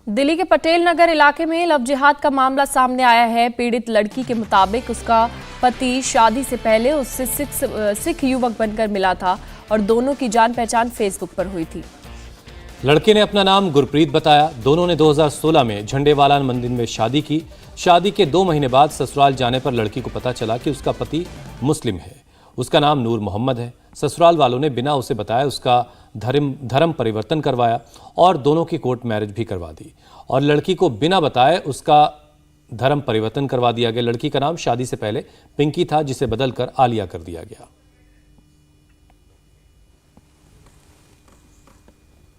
दिल्ली के पटेल नगर इलाके में लव जिहाद का मामला सामने आया है। पीड़ित लड़की के मुताबिक उसका पति शादी से पहले उससे सिख युवक बनकर मिला था और दोनों की जान पहचान फेसबुक पर हुई थी। लड़के ने अपना नाम गुरप्रीत बताया। दोनों ने 2016 में झंडेवाला मंदिर में शादी की। शादी के 2 महीने बाद ससुराल जाने पर लड़की को पता चला कि उसका पति मुस्लिम है। उसका नाम नूर मोहम्मद है। ससुराल वालों ने बिना उसे बताए उसका धर्म परिवर्तन करवाया और दोनों की कोर्ट मैरिज भी करवा दी और लड़की को बिना बताए उसका धर्म परिवर्तन करवा दिया गया। लड़की का नाम शादी से पहले पिंकी था, जिसे बदलकर आलिया कर दिया गया।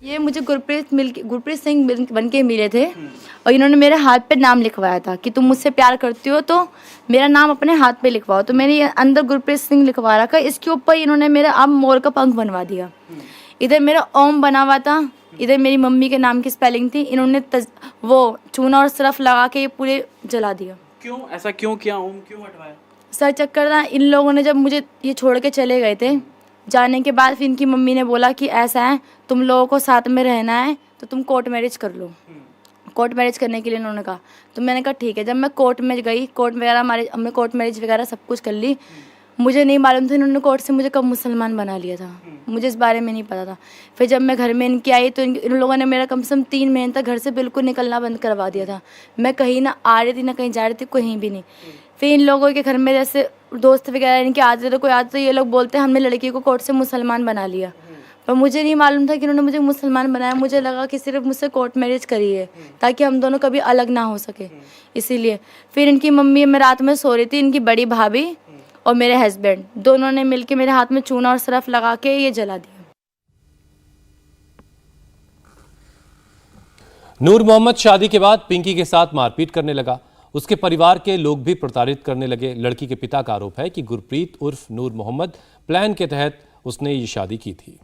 ये मुझे गुरप्रीत सिंह बन के मिले थे और इन्होंने मेरे हाथ पे नाम लिखवाया था कि तुम मुझसे प्यार करती हो तो मेरा नाम अपने हाथ पे लिखवाओ। तो मैंने अंदर गुरप्रीत सिंह लिखवा रखा। इसके ऊपर इन्होंने मेरा अब मोर का पंख बनवा दिया। इधर मेरा ओम बना हुआ था, इधर मेरी मम्मी के नाम की स्पेलिंग थी। इन्होंने वो चूना और सरफ लगा के ये पूरे जला दिया। क्यों ऐसा क्यों किया? ओम क्यों हटवाया? सर चक्कर था, इन लोगों ने जब मुझे ये छोड़ के चले गए थे, जाने के बाद फिर इनकी मम्मी ने बोला कि ऐसा है, तुम लोगों को साथ में रहना है तो तुम कोर्ट मैरिज कर लो। कोर्ट मैरिज करने के लिए इन्होंने कहा, तो मैंने कहा ठीक है। जब मैं कोर्ट में गई, हमने कोर्ट मैरिज वगैरह सब कुछ कर ली। मुझे नहीं मालूम था इन्होंने कोर्ट से मुझे कब मुसलमान बना लिया था, मुझे इस बारे में नहीं पता था। फिर जब मैं घर में इनकी आई तो इन लोगों ने मेरा कम से कम 3 महीने तक घर से बिल्कुल निकलना बंद करवा दिया था। मैं कहीं ना आ रही थी ना कहीं जा रही थी, कहीं भी नहीं। फिर इन लोगों के घर में जैसे दोस्त वगैरह इनके आते थे, कोई आते तो ये लोग बोलते हैं हमने लड़की को कोर्ट से मुसलमान बना लिया, पर मुझे नहीं मालूम था कि इन्होंने मुझे मुसलमान बनाया। मुझे लगा कि सिर्फ मुझसे कोर्ट मैरिज करी है ताकि हम दोनों कभी अलग ना हो सके, इसीलिए। फिर इनकी मम्मी, मैं रात में सो रही थी, इनकी बड़ी भाभी और मेरे हस्बैंड दोनों ने मिलके मेरे हाथ में चूना और सरफ लगा के ये जला दिया। नूर मोहम्मद शादी के बाद पिंकी के साथ मारपीट करने लगा। उसके परिवार के लोग भी प्रताड़ित करने लगे। लड़की के पिता का आरोप है कि गुरप्रीत उर्फ नूर मोहम्मद प्लान के तहत उसने ये शादी की थी।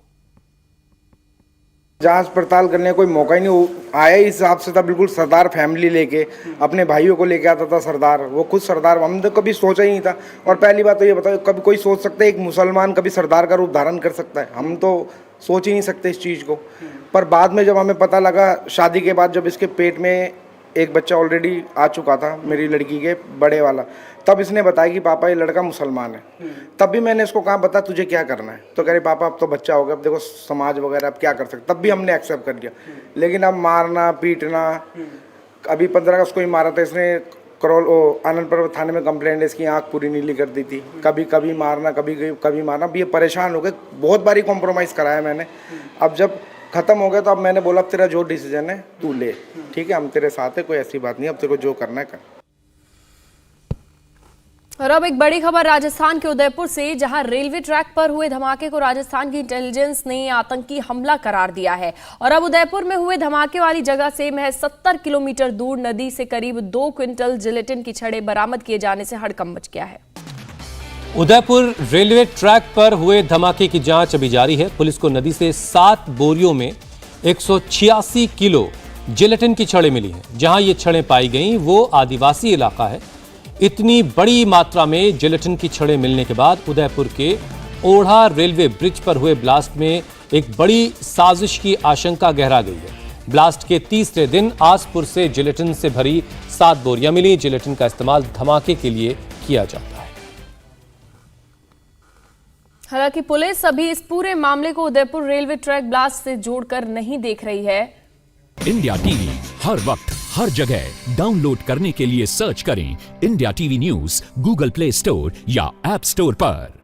जांच पड़ताल करने का कोई मौका ही नहीं आया। इस हिसाब से था बिल्कुल सरदार फैमिली लेके, अपने भाइयों को लेके आता था सरदार। वो खुद सरदार, हमने तो कभी सोचा ही नहीं था। और पहली बात तो ये बताओ, कभी कोई सोच सकता है एक मुसलमान कभी सरदार का रूप धारण कर सकता है? हम तो सोच ही नहीं सकते इस चीज़ को। पर बाद में जब हमें पता लगा, शादी के बाद जब इसके पेट में एक बच्चा ऑलरेडी आ चुका था, मेरी लड़की के बड़े वाला, तब इसने बताया कि पापा ये लड़का मुसलमान है। तब भी मैंने इसको कहा बता तुझे क्या करना है, तो कह रहे पापा अब तो बच्चा हो गया, अब देखो समाज वगैरह अब क्या कर सकते। तब भी हमने एक्सेप्ट कर लिया। लेकिन अब मारना पीटना, अभी 15 अगस्त को ही मारा था इसने। आनंद पर्वत थाने में कंप्लेंट है, इसकी आँख पूरी नीली कर दी थी। कभी मारना, कभी मारना। अब ये परेशान हो गए, बहुत बारी कॉम्प्रोमाइज़ कराया मैंने। अब जब खत्म हो गया तो अब मैंने बोला अब तेरा जो डिसीजन है तू ले, ठीक है, हम तेरे साथ है, कोई ऐसी बात नहीं, अब तेरे को जो करना है कर। और अब एक बड़ी खबर राजस्थान के उदयपुर से, जहां रेलवे ट्रैक पर हुए धमाके को राजस्थान की इंटेलिजेंस ने आतंकी हमला करार दिया है। और अब उदयपुर में हुए धमाके वाली जगह से महज 70 किलोमीटर दूर नदी से करीब 2 क्विंटल जिलेटिन की छड़ें बरामद किए जाने से हड़कंप मच गया है। उदयपुर रेलवे ट्रैक पर हुए धमाके की जांच अभी जारी है। पुलिस को नदी से 7 बोरियों में 186 किलो जिलेटिन की छड़ें मिली हैं। जहां ये छड़ें पाई गईं वो आदिवासी इलाका है। इतनी बड़ी मात्रा में जिलेटिन की छड़ें मिलने के बाद उदयपुर के ओढ़ा रेलवे ब्रिज पर हुए ब्लास्ट में एक बड़ी साजिश की आशंका गहरा गई है। ब्लास्ट के तीसरे दिन आसपुर से जिलेटिन से भरी 7 बोरियां मिली। जिलेटिन का इस्तेमाल धमाके के लिए किया जाता है। हालांकि पुलिस अभी इस पूरे मामले को उदयपुर रेलवे ट्रैक ब्लास्ट से जोड़कर नहीं देख रही है। इंडिया टीवी हर वक्त हर जगह डाउनलोड करने के लिए सर्च करें India TV news Google play store या ऐप स्टोर पर।